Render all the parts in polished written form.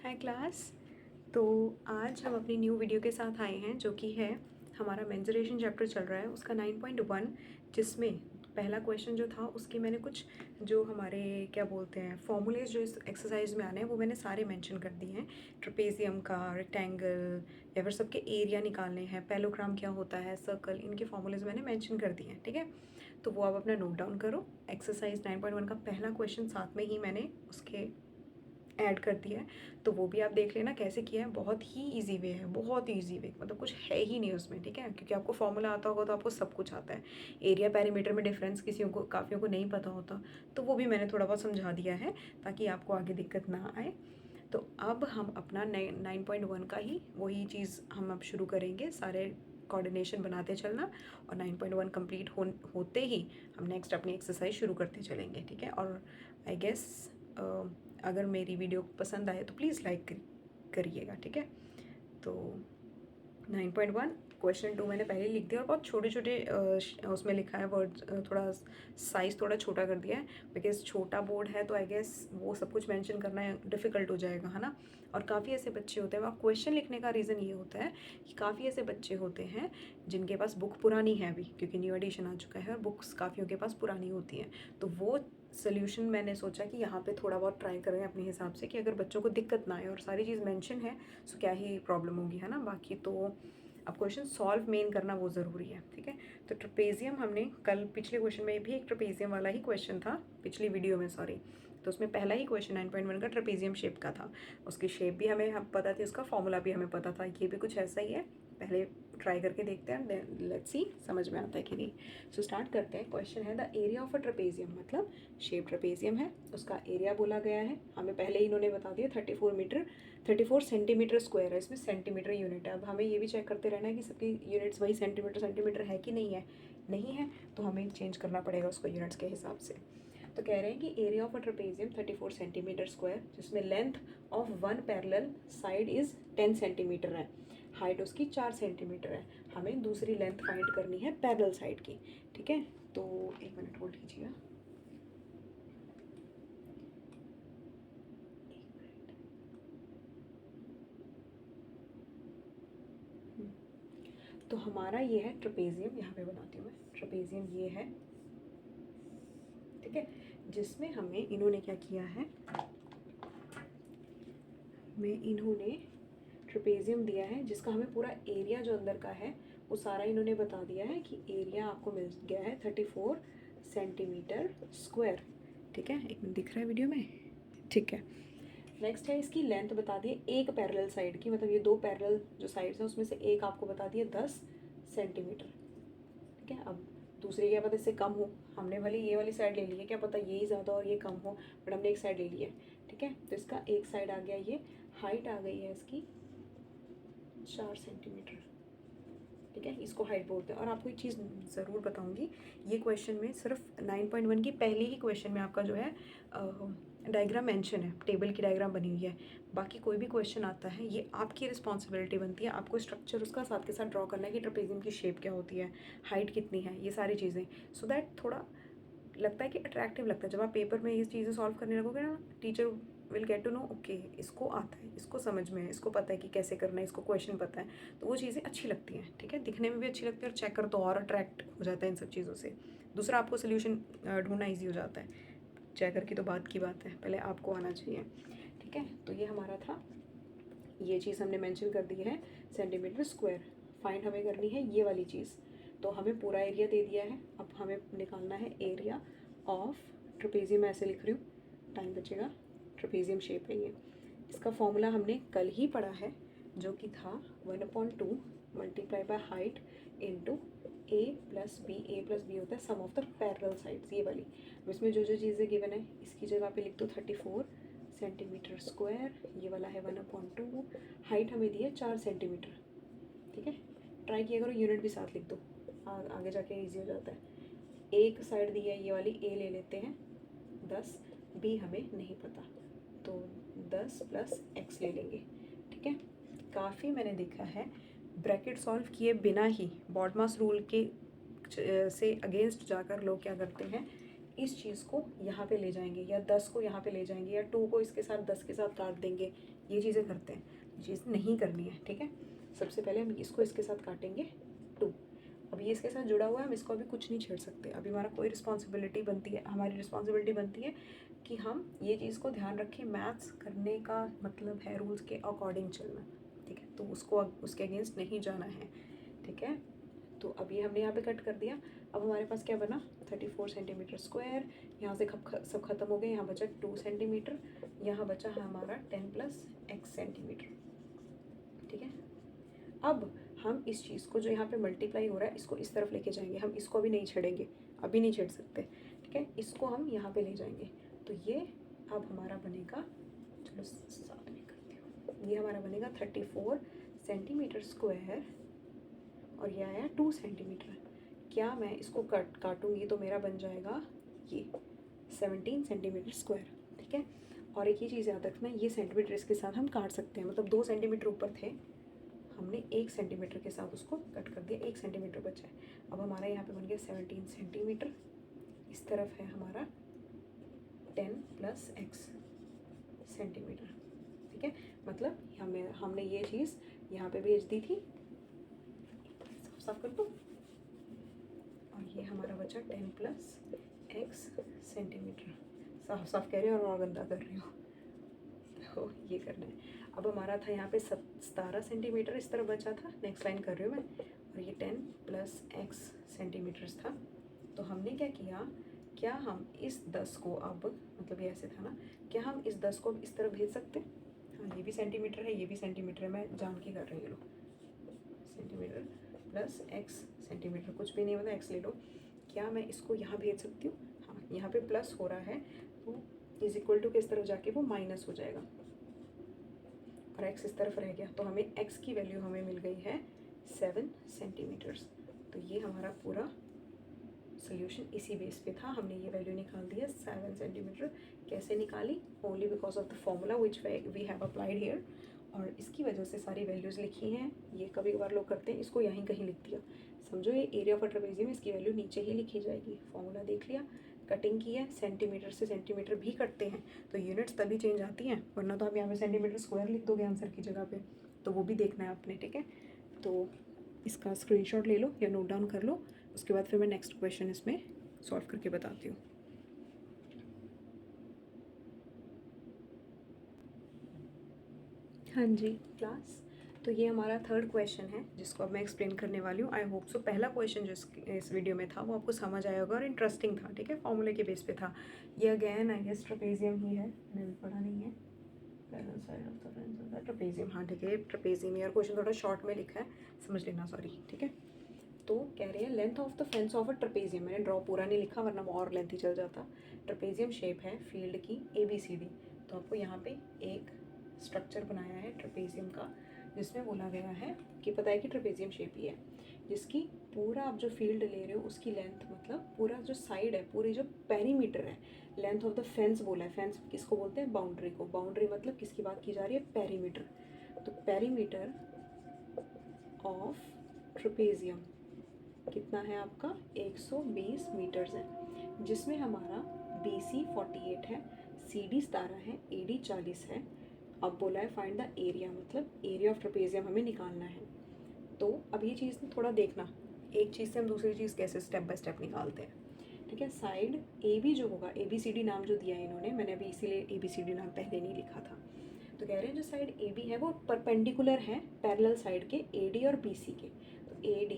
हाय class. तो आज हम अपनी न्यू वीडियो के साथ आए हैं जो कि है हमारा मेंस्ट्रुएशन चैप्टर चल रहा है उसका 9.1, जिसमें पहला क्वेश्चन जो था उसके मैंने कुछ जो हमारे क्या बोलते हैं फॉर्मूलेज जो इस एक्सरसाइज में आने हैं वो मैंने सारे मेंशन कर दिए हैं। ट्रेपेजियम का, रेक्टेंगल या फिर सबके एरिया निकालने हैं, पैलोग्राम क्या होता है, सर्कल, इनके फॉर्मूलेज मैंने मेंशन कर दिए हैं। ठीक है, तो वो आप अपना नोट डाउन करो। एक्सरसाइज 9.1 का पहला क्वेश्चन साथ में ही मैंने उसके ऐड कर दिया है, तो वो भी आप देख लेना कैसे किया है। बहुत ही इजी वे है, बहुत इजी वे, मतलब कुछ है ही नहीं उसमें। ठीक है, क्योंकि आपको फॉर्मूला आता होगा तो आपको सब कुछ आता है। एरिया पैरीमीटर में डिफरेंस किसी को काफ़ियों को नहीं पता होता, तो वो भी मैंने थोड़ा बहुत समझा दिया है ताकि आपको आगे दिक्कत ना आए। तो अब हम अपना 9.1 का ही वही चीज़ हम अब शुरू करेंगे, सारे कोऑर्डिनेशन बनाते चलना, और 9.1 कंप्लीट होते ही हम नेक्स्ट अपनी एक्सरसाइज शुरू करते चलेंगे। ठीक है, और आई गेस अगर मेरी वीडियो पसंद आए तो प्लीज़ लाइक करिएगा। ठीक है, तो 9.1 क्वेश्चन 2 मैंने पहले लिख दिया और बहुत छोटे छोटे उसमें लिखा है वर्ड, थोड़ा साइज़ थोड़ा छोटा कर दिया है बिकॉज छोटा बोर्ड है, तो आई गेस वो सब कुछ मेंशन करना डिफ़िकल्ट हो जाएगा, है ना। और काफ़ी ऐसे बच्चे होते हैं, और क्वेश्चन लिखने का रीज़न ये होता है कि काफ़ी ऐसे बच्चे होते हैं जिनके पास बुक पुरानी है अभी, क्योंकि न्यू एडिशन आ चुका है और बुक्स काफ़ियों के पास पुरानी होती हैं। तो वो सोल्यूशन मैंने सोचा कि यहाँ पे थोड़ा बहुत ट्राई करें अपने हिसाब से कि अगर बच्चों को दिक्कत ना आए, और सारी चीज़ मेंशन है सो क्या ही प्रॉब्लम होगी, है ना। बाकी तो अब क्वेश्चन सॉल्व मेन करना वो ज़रूरी है। ठीक है, तो ट्रेपेजियम हमने कल पिछले क्वेश्चन में भी एक ट्रेपेजियम वाला ही क्वेश्चन था, पिछली वीडियो में सॉरी, तो उसमें पहला ही क्वेश्चन 9.1 का ट्रेपेजियम शेप का था। उसकी शेप भी हमें पता थी, उसका फॉर्मूला भी हमें पता था, ये भी कुछ ऐसा ही है। पहले ट्राई करके देखते हैं, लेट्स सी समझ में आता है कि नहीं। सो स्टार्ट करते हैं। क्वेश्चन है the area of a trapezium, मतलब शेप ट्रेपेजियम है, उसका एरिया बोला गया है हमें, पहले ही इन्होंने बता दिया 34 सेंटीमीटर स्क्वायर है, इसमें सेंटीमीटर यूनिट है। अब हमें ये भी चेक करते रहना है कि सबकी यूनिट्स वही सेंटीमीटर है कि नहीं है। नहीं है तो हमें चेंज करना पड़ेगा उसको यूनिट्स के हिसाब से। तो कह रहे हैं कि area of a trapezium 34 centimetre square, जिसमें length of one parallel side is 10 centimetre है, हाइट उसकी 4 सेंटीमीटर है। हमें दूसरी लेंथ फाइंड करनी है पैरेलल साइड की। ठीक है, तो एक मिनट होल्ड कीजिएगा। तो हमारा ये है ट्रेपेजियम, यहाँ पे बनाती हूँ मैं। ट्रेपेजियम ये है, ठीक है, जिसमें हमें इन्होंने क्या किया है, इन्होंने ट्रेपेजियम दिया है जिसका हमें पूरा एरिया जो अंदर का है वो सारा इन्होंने बता दिया है कि एरिया आपको मिल गया है 34 सेंटीमीटर स्क्वायर। ठीक है, एक मिनट दिख रहा है वीडियो में, ठीक है। नेक्स्ट है इसकी लेंथ बता दी एक पैरेलल साइड की, मतलब ये दो पैरेलल जो साइड्स हैं उसमें से एक आपको बता दिया 10 सेंटीमीटर। ठीक है, अब दूसरी क्या पता इससे कम हो, हमने भले ये वाली साइड ले ली है, क्या पता यही ज़्यादा और ये कम हो, बट हमने एक साइड ले ली है। ठीक है, तो इसका एक साइड आ गया, ये हाइट आ गई है इसकी 4 सेंटीमीटर। ठीक है, इसको हाइट बोलते हैं। और आपको एक चीज़ ज़रूर बताऊंगी, ये क्वेश्चन में सिर्फ 9.1 की पहले ही क्वेश्चन में आपका जो है डायग्राम मेंशन है, टेबल की डायग्राम बनी हुई है। बाकी कोई भी क्वेश्चन आता है ये आपकी रिस्पॉन्सिबिलिटी बनती है, आपको स्ट्रक्चर उसका साथ के साथ ड्रॉ करना है कि ट्रेपेजियम की शेप क्या होती है, हाइट कितनी है, ये सारी चीज़ें, सो दैट थोड़ा लगता है कि अट्रैक्टिव लगता है। जब आप पेपर में ये चीज़ें सॉल्व करने लगोगे ना, teacher will get to know okay इसको आता है, इसको समझ में है, इसको पता है कि कैसे करना है, इसको क्वेश्चन पता है, तो वो चीज़ें अच्छी लगती हैं। ठीक है, दिखने में भी अच्छी लगती है और चेकर तो और अट्रैक्ट हो जाता है इन सब चीज़ों से। दूसरा, आपको सोल्यूशन ढूंढना ईजी हो जाता है। चेकर की तो बात की बात है, पहले आपको आना चाहिए। ठीक है, तो ये हमारा था, ये चीज़ हमने मेंशन कर दी है सेंटीमीटर स्क्वायर। फाइंड हमें करनी है ये वाली चीज़, तो हमें पूरा एरिया दे दिया है, अब हमें निकालना है एरिया ऑफ ट्रेपेजियम। ऐसे लिख रही हूँ, टाइम बचेगा। ट्रेपेजियम शेप है ये, इसका फॉर्मूला हमने कल ही पढ़ा है जो कि था 1/2 multiply by height into a+b होता है सम ऑफ द पैरेलल साइड्स, ये वाली। इसमें जो जो चीज़ें गिवन है इसकी जगह पे लिख दो 34 सेंटीमीटर स्क्वायर, ये वाला है 1/2, हाइट हमें दी है 4 सेंटीमीटर। ठीक है, ट्राई किया करो यूनिट भी साथ लिख दो, आगे जाके इजी हो जाता है। एक साइड दी है ये वाली, ए ले लेते हैं 10, बी हमें नहीं पता, तो 10 + x ले लेंगे। ठीक है, काफ़ी मैंने देखा है ब्रैकेट सॉल्व किए बिना ही बॉडमास रूल के से अगेंस्ट जाकर लोग क्या करते हैं, इस चीज़ को यहाँ पे ले जाएंगे, या 10 को यहाँ पे ले जाएंगे, या 2 को इसके साथ 10 के साथ काट देंगे, ये चीज़ें करते हैं। ये चीज़ नहीं करनी है, ठीक है। सबसे पहले हम इसको इसके साथ काटेंगे 2। अब ये इसके साथ जुड़ा हुआ है, हम इसको अभी कुछ नहीं छेड़ सकते। अभी हमारा कोई रिस्पॉन्सिबिलिटी बनती है, हमारी रिस्पॉन्सिबिलिटी बनती है कि हम ये चीज़ को ध्यान रखें। मैथ्स करने का मतलब है रूल्स के अकॉर्डिंग चलना, ठीक है। तो उसको उसके अगेंस्ट नहीं जाना है, ठीक है। तो अब ये हमने यहाँ पे कट कर दिया। अब हमारे पास क्या बना, 34 सेंटीमीटर स्क्वायर। यहाँ से सब खत्म हो गए। यहाँ बचा 2 सेंटीमीटर, यहाँ बचा हमारा 10 + x सेंटीमीटर, ठीक है। अब हम इस चीज़ को जो यहाँ पे मल्टीप्लाई हो रहा है इसको इस तरफ लेके जाएंगे। हम इसको अभी नहीं छेड़ेंगे, अभी नहीं छेड़ सकते, ठीक है। इसको हम यहाँ पे ले जाएंगे। तो ये अब हमारा बनेगा, चलो साथ में करती हूँ, ये हमारा बनेगा 34 सेंटीमीटर स्क्वायर और ये आया 2 सेंटीमीटर। क्या मैं इसको काटूंगी तो मेरा बन जाएगा ये 17 सेंटीमीटर स्क्वायर, ठीक है। और एक ही चीज़ याद रखना, ये सेंटीमीटर इसके साथ हम काट सकते हैं, मतलब 2 सेंटीमीटर ऊपर थे, हमने 1 सेंटीमीटर के साथ उसको कट कर दिया, 1 सेंटीमीटर बचा है। अब हमारा यहाँ पे बन गया 17 सेंटीमीटर। इस तरफ है हमारा 10 + x सेंटीमीटर, ठीक है। मतलब हमने ये चीज़ यहाँ पे भेज दी थी, साफ कर दो। और ये हमारा बचा 10 + x सेंटीमीटर। साफ कह रही हूँ और गंदा कर रही हूँ, तो ये करना है। अब हमारा था यहाँ पे 17 सेंटीमीटर इस तरफ बचा था, नेक्स्ट लाइन कर रही हूँ मैं। और ये 10 + x सेंटीमीटर्स था। तो हमने क्या किया, क्या हम इस 10 को अब, मतलब ये ऐसे था ना, क्या हम इस 10 को इस तरफ भेज सकते? हाँ, ये भी सेंटीमीटर है, ये भी सेंटीमीटर है, मैं जान के कर रही हूँ। सेंटीमीटर + x सेंटीमीटर, कुछ भी नहीं होता, x ले लो। क्या मैं इसको यहाँ भेज सकती हूँ? हाँ, यहाँ पे प्लस हो रहा है तो = के इस तरफ जाके वो माइनस हो जाएगा और x इस तरफ रह गया। तो हमें x की वैल्यू हमें मिल गई है 7 सेंटीमीटर्स। तो ये हमारा पूरा सोल्यूशन इसी बेस पे था, हमने ये वैल्यू निकाल दी है 7 सेंटीमीटर। कैसे निकाली? Only because of the formula which we have applied here, और इसकी वजह से सारी वैल्यूज़ लिखी हैं। ये कभी कभार लोग करते हैं, इसको यहीं कहीं लिख दिया, समझो ये एरिया ऑफ अ ट्रेपेजियम, इसकी वैल्यू नीचे ही लिखी जाएगी। फॉर्मूला देख लिया, कटिंग की है, सेंटीमीटर से सेंटीमीटर भी कटते हैं तो यूनिट्स तभी चेंज आती हैं, वरना तो आप यहाँ पे सेंटीमीटर स्क्वायर लिख दोगे आंसर की जगह पे। तो वो भी देखना है आपने, ठीक है। तो इसका स्क्रीनशॉट ले लो या नोट डाउन कर लो, उसके बाद फिर मैं नेक्स्ट क्वेश्चन इसमें सॉल्व करके बताती हूँ। हाँ जी क्लास, तो ये हमारा थर्ड क्वेश्चन है जिसको अब मैं एक्सप्लेन करने वाली हूँ। आई होप सो पहला क्वेश्चन जो इस वीडियो में था वो आपको समझ आया होगा और इंटरेस्टिंग था, ठीक है, फॉर्मूले के बेस पे था। ये अगेन आई गेस ट्रेपेजियम ही है, मैंने भी पढ़ा नहीं है। Parallel side of the fence of the trapezium, हाँ ठीक है, ट्रेपेजियम। यार क्वेश्चन थोड़ा शॉर्ट में लिखा है, समझ लेना, सॉरी, ठीक है। तो कह रही है length of the fence of a trapezium, मैंने ड्रॉ पूरा नहीं लिखा वरना वो और लेंथ ही चल जाता। ट्रेपेजियम शेप है फील्ड की ABCD, तो आपको यहाँ पे एक स्ट्रक्चर बनाया है ट्रेपेजियम का जिसमें बोला गया है कि पता है कि ट्रेपेजियम शेप ही है, जिसकी पूरा आप जो फील्ड ले रहे हो उसकी लेंथ, मतलब पूरा जो साइड है, पूरी जो पेरीमीटर है, लेंथ ऑफ द फेंस बोला है। फेंस किसको बोलते हैं? बाउंड्री को। बाउंड्री मतलब किसकी बात की जा रही है? पेरीमीटर। तो पेरीमीटर ऑफ ट्रेपेजियम कितना है आपका? 120 मीटर्स है, जिसमें हमारा BC 48 है, CD 17 है, AD 40 है। अब बोला है फाइंड द एरिया, मतलब एरिया ऑफ ट्रेपेजियम हमें निकालना है। तो अब ये चीज़ थोड़ा देखना, एक चीज़ से हम दूसरी चीज़ कैसे स्टेप बाय स्टेप निकालते हैं, ठीक है। साइड AB जो होगा, ABCD नाम जो दिया है इन्होंने, मैंने अभी इसीलिए ABCD नाम पहले नहीं लिखा था। तो कह रहे हैं जो साइड AB है वो परपेंडिकुलर है पैरेलल साइड के AD और BC के। तो AD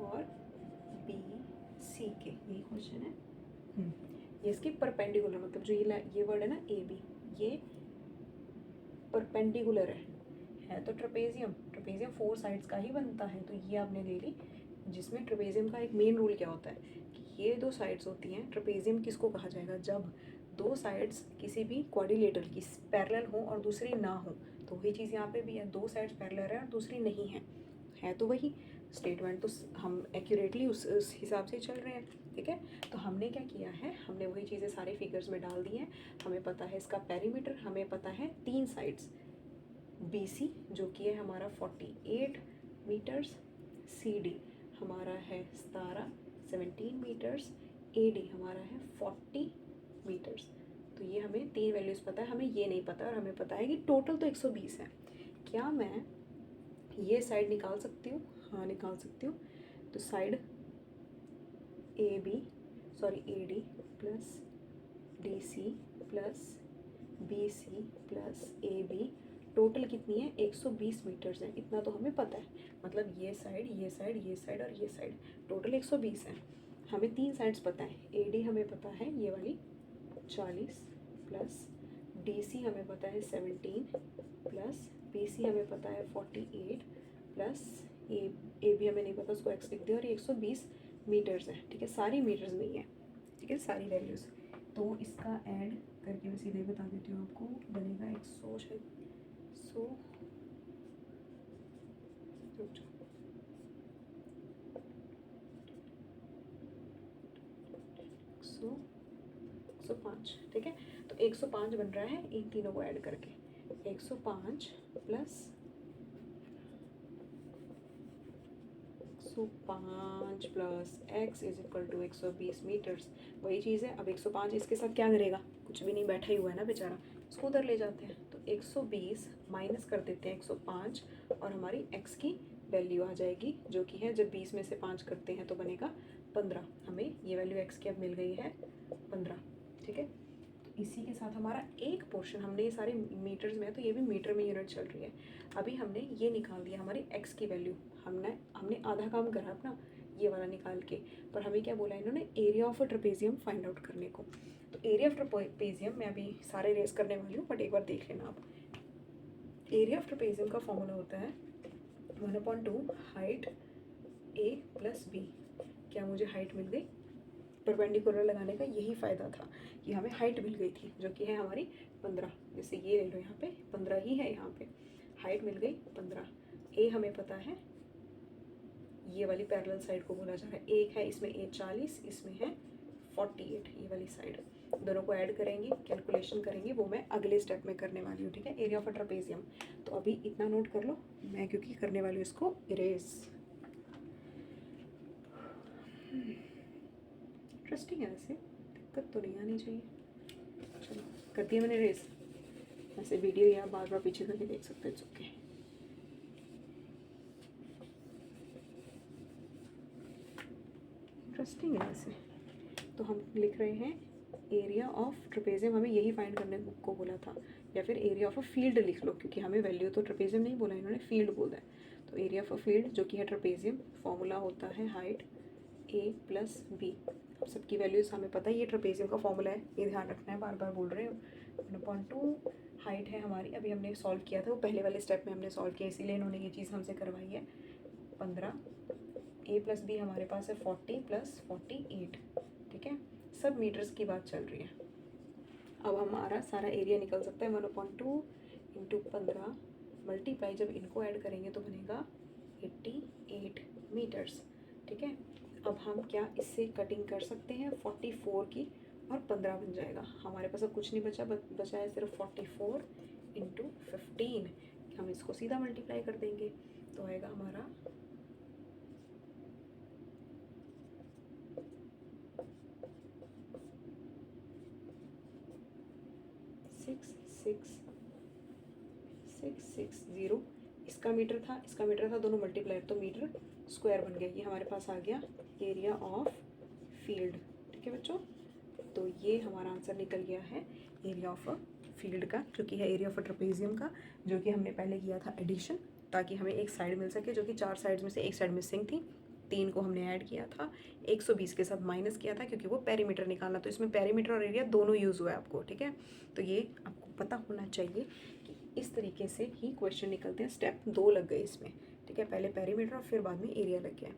और BC के, यही क्वेश्चन है। ये इसके परपेंडिकुलर, मतलब जो ये वर्ड है ना AB, ये परपेंडिकुलर है तो ट्रेपेजियम 4 साइड्स का ही बनता है। तो ये आपने ले ली, जिसमें ट्रेपेजियम का एक मेन रूल क्या होता है कि ये 2 साइड्स होती हैं। ट्रेपेजियम किसको कहा जाएगा? जब 2 साइड्स किसी भी क्वाड्रिलेटरल की पैरेलल हो और दूसरी ना हो। तो वही चीज़ यहाँ पे भी है, 2 साइड्स पैरेलल है और दूसरी नहीं है तो वही स्टेटमेंट, तो हम एक्यूरेटली उस हिसाब से चल रहे हैं, ठीक है। तो हमने क्या किया है, हमने वही चीज़ें सारे फिगर्स में डाल दी हैं। हमें पता है इसका पेरीमीटर, हमें पता है 3 साइड्स, BC जो कि है हमारा 48 मीटर्स, CD हमारा है 17 17 मीटर्स, AD हमारा है 40 मीटर्स। तो ये हमें 3 वैल्यूज़ पता है, हमें ये नहीं पता और हमें पता है कि टोटल तो 120 है। क्या मैं ये साइड निकाल सकती हूँ? हाँ निकाल सकती हूँ। तो side AD plus DC plus BC plus AB total कितनी है? 120 मीटर्स है। इतना तो हमें पता है, मतलब ये साइड, ये साइड, ये साइड और ये साइड टोटल 120 है। हमें 3 साइड्स पता है। AD हमें पता है ये वाली 40 प्लस DC हमें पता है 17 प्लस BC हमें पता है 48 प्लस AB हमें नहीं पता, उसको एक्स लिख दिया और ये 120 मीटर्स है। ठीक है, सारी मीटर्स में ही है। ठीक है, सारी वैल्यूज़। तो इसका ऐड करके मैं सीधे बता देती हूँ आपको, बनेगा 100 शायद 100 105। ठीक है, तो 105 बन रहा है इन तीनों को ऐड करके। 105 plus 105 plus x is equal to 120 metres. वही चीज़ है। अब 105 इसके साथ क्या करेगा? कुछ भी नहीं, बैठा ही हुआ है ना बेचारा, इसको उधर ले जाते हैं। तो 120 माइनस कर देते हैं 105 और हमारी x की वैल्यू आ जाएगी, जो कि है, जब 20 में से 5 करते हैं तो बनेगा 15। हमें ये वैल्यू x की अब मिल गई है 15। ठीक है, तो इसी के साथ हमारा एक पोर्शन, हमने ये सारे मीटर्स में है तो ये भी मीटर में यूनिट चल रही है। अभी हमने ये निकाल दिया हमारी x की वैल्यू। हमने आधा काम करा अपना ये वाला निकाल के, पर हमें क्या बोला इन्होंने? Area of a trapezium find out करने को। तो एरिया ऑफ ट्रेपेजियम मैं अभी सारे रेस करने वाली हूँ, बट एक बार देख लेना आप। एरिया ऑफ ट्रेपेजियम का फॉर्मूला होता है 1/2 हाइट A प्लस B। क्या मुझे हाइट मिल गई? परपेंडिकुलर लगाने का यही फ़ायदा था कि हमें हाइट मिल गई थी, जो कि है हमारी 15। जैसे ये ले लो, यहाँ पे 15 ही है, यहाँ पे हाइट मिल गई 15। A हमें पता है, ये वाली पैरेलल साइड को बोला जा रहा है। एक है इसमें A 40, इसमें है 48, ये वाली साइड। दोनों को ऐड करेंगे, कैलकुलेशन करेंगे, वो मैं अगले स्टेप में करने वाली हूँ। ठीक है, एरिया ऑफ अ ट्रेपेजियम। तो अभी इतना नोट कर लो, मैं क्योंकि करने वाली हूँ इसको इरेज। इंटरेस्टिंग है वैसे, दिक्कत तो नहीं आनी चाहिए। चलो कर दिया मैंने रेस। वैसे वीडियो या बार बार पीछे करके देख सकते हैं, इट्स ओके। इंटरेस्टिंग है वैसे। तो हम लिख रहे हैं एरिया ऑफ ट्रेपेजियम, हमें यही फाइंड करने को बोला था, या फिर एरिया ऑफ अ फील्ड लिख लो, क्योंकि हमें वैल्यू तो ट्रेपेजियम नहीं बोला, इन्होंने फील्ड बोला है। तो एरिया ऑफ अ फील्ड जो कि है ट्रेपेजियम, फॉर्मूला होता है हाइट A प्लस B। अब सबकी वैल्यूज़ हमें पता है, ये ट्रेपेजियम का फॉर्मूला है, ये ध्यान रखना है, बार बार बोल रहे हो। 1/2 हाइट है हमारी, अभी हमने सॉल्व किया था, वो पहले वाले स्टेप में हमने सॉल्व किया, इसीलिए इन्होंने ये चीज़ हमसे करवाई है। 15 A प्लस B हमारे पास है 40 प्लस 48। ठीक है, सब मीटर्स की बात चल रही है। अब हमारा सारा एरिया निकल सकता है 1/2 इंटू 15 मल्टीप्लाई, जब इनको ऐड करेंगे तो बनेगा 88 मीटर्स। ठीक है, अब हम क्या इससे कटिंग कर सकते हैं 44 की, और 15 बन जाएगा। हमारे पास अब कुछ नहीं बचा, बचा है सिर्फ 44 इंटू 15। हम इसको सीधा मल्टीप्लाई कर देंगे तो आएगा हमारा 6660। इसका मीटर था, इसका मीटर था, दोनों मल्टीप्लाई तो मीटर स्क्वायर बन गया। ये हमारे पास आ गया एरिया ऑफ फील्ड। ठीक है बच्चों, तो ये हमारा आंसर निकल गया है एरिया ऑफ फील्ड का, जो कि है एरिया ऑफ ट्रेपेजियम का, जो कि हमने पहले किया था एडिशन, ताकि हमें एक साइड मिल सके, जो कि 4 साइड्स में से एक साइड मिसिंग थी। 3 को हमने ऐड किया था, 120 के साथ माइनस किया था, क्योंकि वो पेरीमीटर निकालना, तो इसमें पेरीमीटर और एरिया दोनों यूज़ हुआ है आपको। ठीक है, तो ये आपको पता होना चाहिए कि इस तरीके से ही क्वेश्चन निकलते हैं। स्टेप 2 लग गए इसमें। ठीक है, पहले पेरीमीटर और फिर बाद में एरिया लग गया।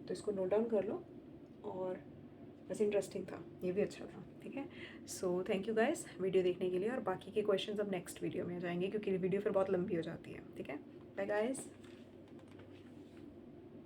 तो इसको नोट डाउन कर लो, और वैसे इंटरेस्टिंग था, ये भी अच्छा था। ठीक है, so thank you guys video देखने के लिए, और बाकी के क्वेश्चंस अब नेक्स्ट वीडियो में आ जाएंगे, क्योंकि वीडियो फिर बहुत लंबी हो जाती है। ठीक है, बाय गाइस।